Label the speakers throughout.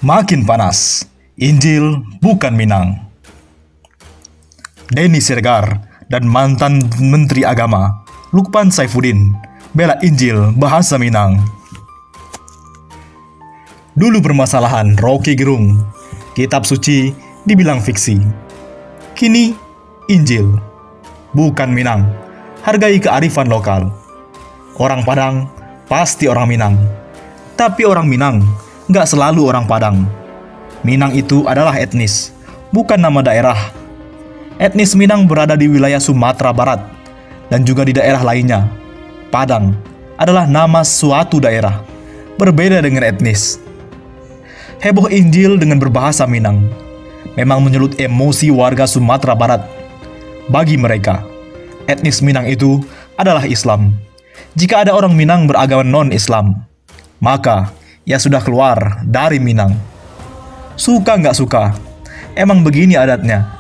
Speaker 1: Makin panas, Injil bukan Minang. Denny Siregar dan mantan Menteri Agama Lukman Saifuddin bela Injil bahasa Minang. Dulu permasalahan Rocky Gerung, kitab suci dibilang fiksi. Kini Injil, bukan Minang. Hargai kearifan lokal. Orang Padang pasti orang Minang. Tapi orang Minang nggak selalu orang Padang. Minang itu adalah etnis, bukan nama daerah. Etnis Minang berada di wilayah Sumatera Barat dan juga di daerah lainnya. Padang adalah nama suatu daerah, berbeda dengan etnis. Heboh Injil dengan berbahasa Minang memang menyulut emosi warga Sumatera Barat. Bagi mereka, etnis Minang itu adalah Islam. Jika ada orang Minang beragama non-Islam, maka ia sudah keluar dari Minang. Suka nggak suka, emang begini adatnya.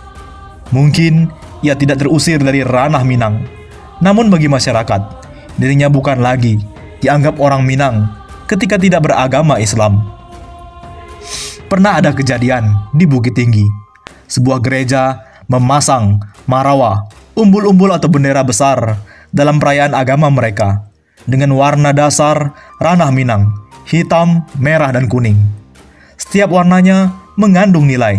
Speaker 1: Mungkin ia tidak terusir dari ranah Minang, namun bagi masyarakat, dirinya bukan lagi dianggap orang Minang ketika tidak beragama Islam. Pernah ada kejadian di Bukit Tinggi. Sebuah gereja memasang marawa, umbul-umbul atau bendera besar dalam perayaan agama mereka dengan warna dasar ranah Minang, hitam, merah, dan kuning. Setiap warnanya mengandung nilai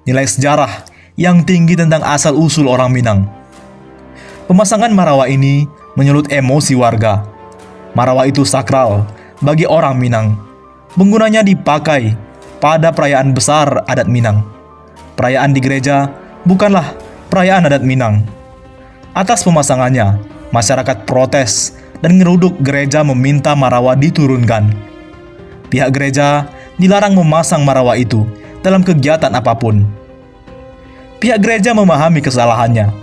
Speaker 1: sejarah yang tinggi tentang asal-usul orang Minang. Pemasangan marawa ini menyulut emosi warga. Marawa itu sakral bagi orang Minang. Penggunanya dipakai pada perayaan besar adat Minang. Perayaan di gereja bukanlah perayaan adat Minang. Atas pemasangannya, masyarakat protes dan ngeruduk gereja meminta marawa diturunkan. Pihak gereja dilarang memasang marawa itu dalam kegiatan apapun. Pihak gereja memahami kesalahannya.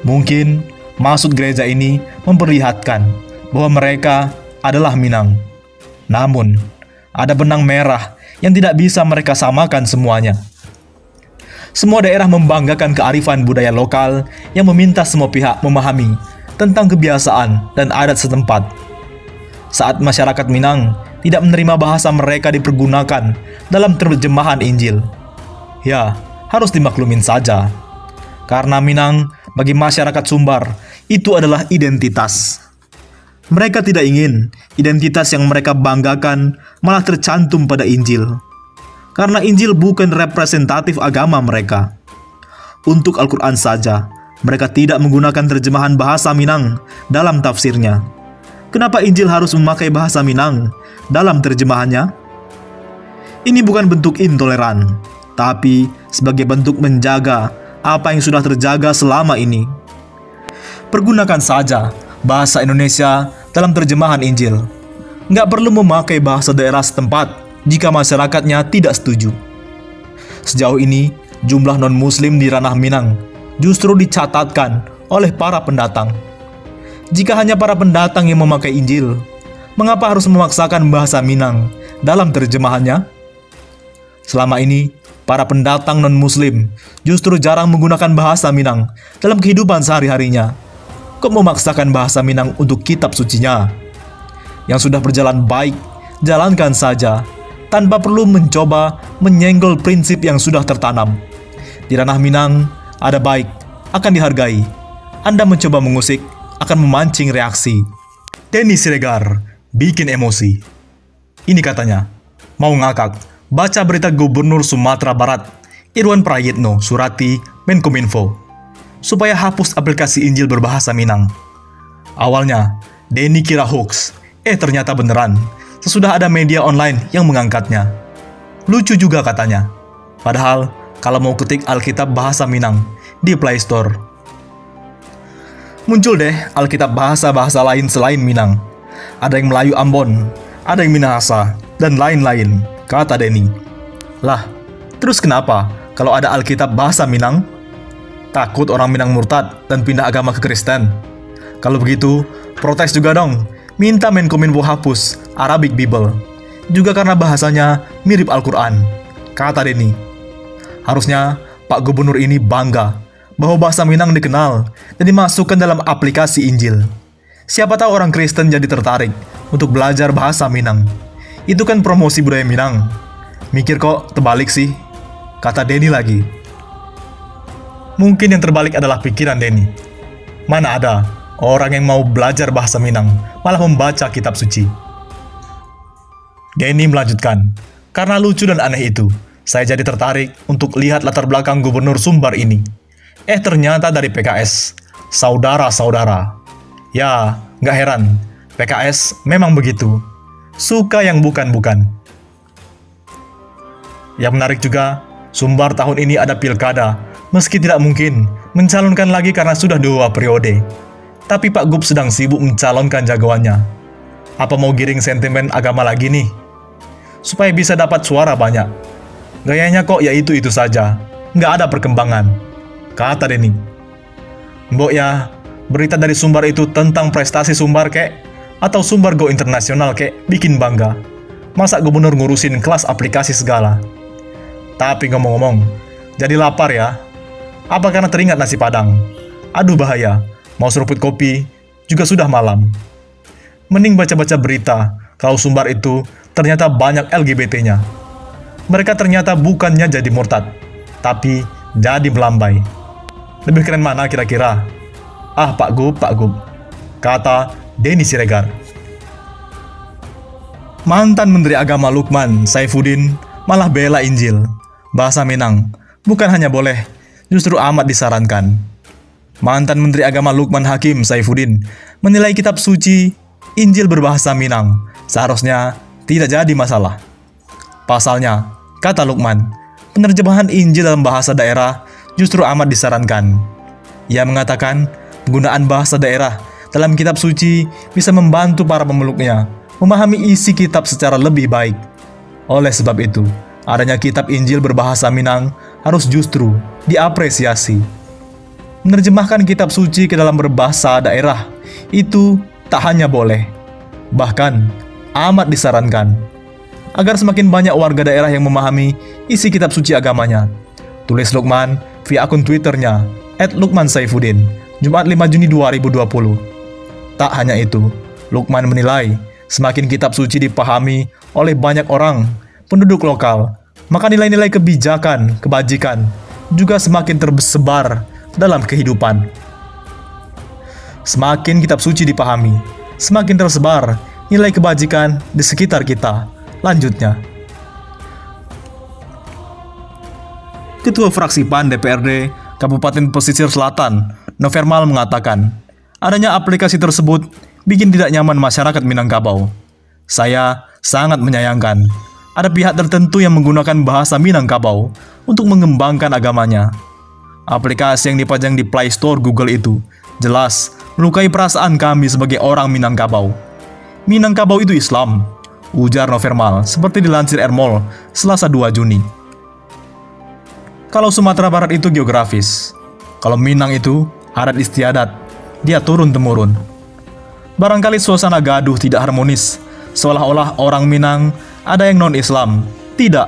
Speaker 1: Mungkin maksud gereja ini memperlihatkan bahwa mereka adalah Minang. Namun, ada benang merah yang tidak bisa mereka samakan semuanya. Semua daerah membanggakan kearifan budaya lokal yang meminta semua pihak memahami tentang kebiasaan dan adat setempat. Saat masyarakat Minang tidak menerima bahasa mereka dipergunakan dalam terjemahan Injil, ya harus dimaklumin saja. Karena Minang bagi masyarakat Sumbar itu adalah identitas. Mereka tidak ingin identitas yang mereka banggakan malah tercantum pada Injil. Karena Injil bukan representatif agama mereka. Untuk Al-Quran saja, mereka tidak menggunakan terjemahan bahasa Minang dalam tafsirnya. Kenapa Injil harus memakai bahasa Minang dalam terjemahannya? Ini bukan bentuk intoleran, tapi sebagai bentuk menjaga apa yang sudah terjaga selama ini. Pergunakan saja bahasa Indonesia dalam terjemahan Injil. Nggak perlu memakai bahasa daerah setempat jika masyarakatnya tidak setuju. Sejauh ini, jumlah non-muslim di ranah Minang justru dicatatkan oleh para pendatang. Jika hanya para pendatang yang memakai Injil, mengapa harus memaksakan bahasa Minang dalam terjemahannya? Selama ini, para pendatang non-muslim justru jarang menggunakan bahasa Minang dalam kehidupan sehari-harinya. Kok memaksakan bahasa Minang untuk kitab sucinya? Yang sudah berjalan baik, jalankan saja, tanpa perlu mencoba menyenggol prinsip yang sudah tertanam. Di ranah Minang, ada baik, akan dihargai. Anda mencoba mengusik, akan memancing reaksi. Denny Siregar bikin emosi. Ini katanya, mau ngakak, baca berita Gubernur Sumatera Barat, Irwan Prayitno Surati Menkominfo, supaya hapus aplikasi Injil berbahasa Minang. Awalnya, Denny kira hoax, ternyata beneran, sesudah ada media online yang mengangkatnya. Lucu juga katanya. Padahal, kalau mau ketik Alkitab bahasa Minang di Play Store, muncul deh Alkitab bahasa-bahasa lain selain Minang. Ada yang Melayu Ambon, ada yang Minahasa, dan lain-lain, kata Denny. Lah, terus kenapa kalau ada Alkitab bahasa Minang? Takut orang Minang murtad dan pindah agama ke Kristen? Kalau begitu, protes juga dong. Minta Menkominfo hapus Arabic Bible. Juga karena bahasanya mirip Al-Quran, kata Denny. Harusnya Pak Gubernur ini bangga bahwa bahasa Minang dikenal dan dimasukkan dalam aplikasi Injil. Siapa tahu orang Kristen jadi tertarik untuk belajar bahasa Minang. Itu kan promosi budaya Minang. Mikir kok terbalik sih, kata Denny lagi. Mungkin yang terbalik adalah pikiran Denny. Mana ada orang yang mau belajar bahasa Minang, malah membaca kitab suci. Denny melanjutkan, karena lucu dan aneh itu, saya jadi tertarik untuk lihat latar belakang gubernur Sumbar ini. Ternyata dari PKS, saudara-saudara. Ya, nggak heran, PKS memang begitu, suka yang bukan-bukan. Yang menarik juga, Sumbar tahun ini ada pilkada, meski tidak mungkin mencalonkan lagi karena sudah 2 periode. Tapi Pak Gub sedang sibuk mencalonkan jagoannya. Apa mau giring sentimen agama lagi nih? Supaya bisa dapat suara banyak. Gayanya kok ya itu-itu saja, nggak ada perkembangan, kata Denny. Mbok ya, berita dari Sumbar itu tentang prestasi Sumbar kek, atau Sumbar go internasional kek, bikin bangga. Masa gubernur ngurusin kelas aplikasi segala? Tapi ngomong-ngomong, jadi lapar ya? Apa karena teringat nasi Padang? Aduh bahaya, mau seruput kopi, juga sudah malam. Mending baca-baca berita, kalau Sumbar itu ternyata banyak LGBT-nya. Mereka ternyata bukannya jadi murtad, tapi jadi melambai. Lebih keren mana kira-kira? Ah Pak Gub, kata Denny Siregar. Mantan Menteri Agama Lukman Saifuddin malah bela Injil. Bahasa Minang bukan hanya boleh, justru amat disarankan. Mantan Menteri Agama Lukman Hakim Saifuddin menilai kitab suci Injil berbahasa Minang seharusnya tidak jadi masalah. Pasalnya, kata Lukman, penerjemahan Injil dalam bahasa daerah justru amat disarankan. Ia mengatakan, penggunaan bahasa daerah dalam kitab suci bisa membantu para pemeluknya memahami isi kitab secara lebih baik. Oleh sebab itu, adanya kitab Injil berbahasa Minang harus justru diapresiasi. Menerjemahkan kitab suci ke dalam berbahasa daerah itu tak hanya boleh, bahkan amat disarankan, agar semakin banyak warga daerah yang memahami isi kitab suci agamanya. Tulis Lukman via akun Twitternya @LukmanSaifuddin, Jumat 5 Juni 2020. Tak hanya itu, Lukman menilai semakin kitab suci dipahami oleh banyak orang, penduduk lokal, maka nilai-nilai kebijakan, kebajikan juga semakin tersebar dalam kehidupan. Semakin kitab suci dipahami, semakin tersebar nilai kebajikan di sekitar kita. Lanjutnya, Ketua Fraksi PAN DPRD Kabupaten Pesisir Selatan, Novermal mengatakan, adanya aplikasi tersebut bikin tidak nyaman masyarakat Minangkabau. Saya sangat menyayangkan ada pihak tertentu yang menggunakan bahasa Minangkabau untuk mengembangkan agamanya. Aplikasi yang dipajang di Play Store Google itu jelas melukai perasaan kami sebagai orang Minangkabau. Minangkabau itu Islam, ujar Novermal seperti dilansir Ermol Selasa 2 Juni. Kalau Sumatera Barat itu geografis, kalau Minang itu adat istiadat, dia turun-temurun. Barangkali suasana gaduh tidak harmonis, seolah-olah orang Minang ada yang non-Islam. Tidak,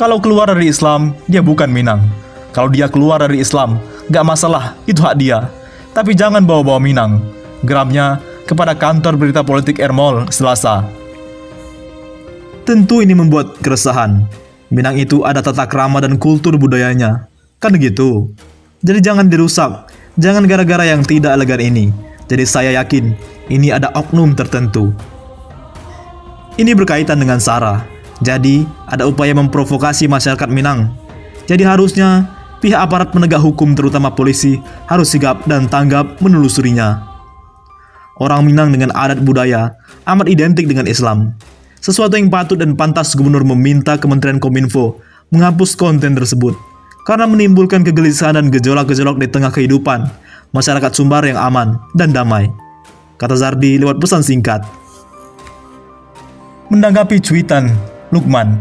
Speaker 1: kalau keluar dari Islam, dia bukan Minang. Kalau dia keluar dari Islam, gak masalah, itu hak dia. Tapi jangan bawa-bawa Minang. Geramnya kepada kantor berita politik Ermol Selasa. Tentu ini membuat keresahan. Minang itu ada tata krama dan kultur budayanya. Kan gitu. Jadi jangan dirusak. Jangan gara-gara yang tidak elegan ini. Jadi saya yakin ini ada oknum tertentu. Ini berkaitan dengan SARA. Jadi ada upaya memprovokasi masyarakat Minang. Jadi harusnya pihak aparat penegak hukum terutama polisi harus sigap dan tanggap menelusurinya. Orang Minang dengan adat budaya amat identik dengan Islam. Sesuatu yang patut dan pantas gubernur meminta Kementerian Kominfo menghapus konten tersebut karena menimbulkan kegelisahan dan gejolak-gejolak di tengah kehidupan masyarakat Sumbar yang aman dan damai, kata Zardi lewat pesan singkat. Menanggapi cuitan Lukman,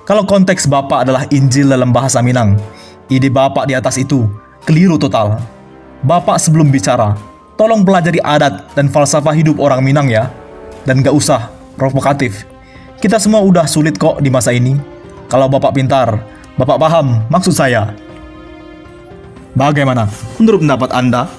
Speaker 1: kalau konteks Bapak adalah Injil dalam bahasa Minang, ide Bapak di atas itu keliru total. Bapak sebelum bicara, tolong pelajari adat dan falsafah hidup orang Minang ya, dan gak usah provokatif. Kita semua udah sulit kok di masa ini. Kalau Bapak pintar, Bapak paham maksud saya. Bagaimana menurut pendapat Anda?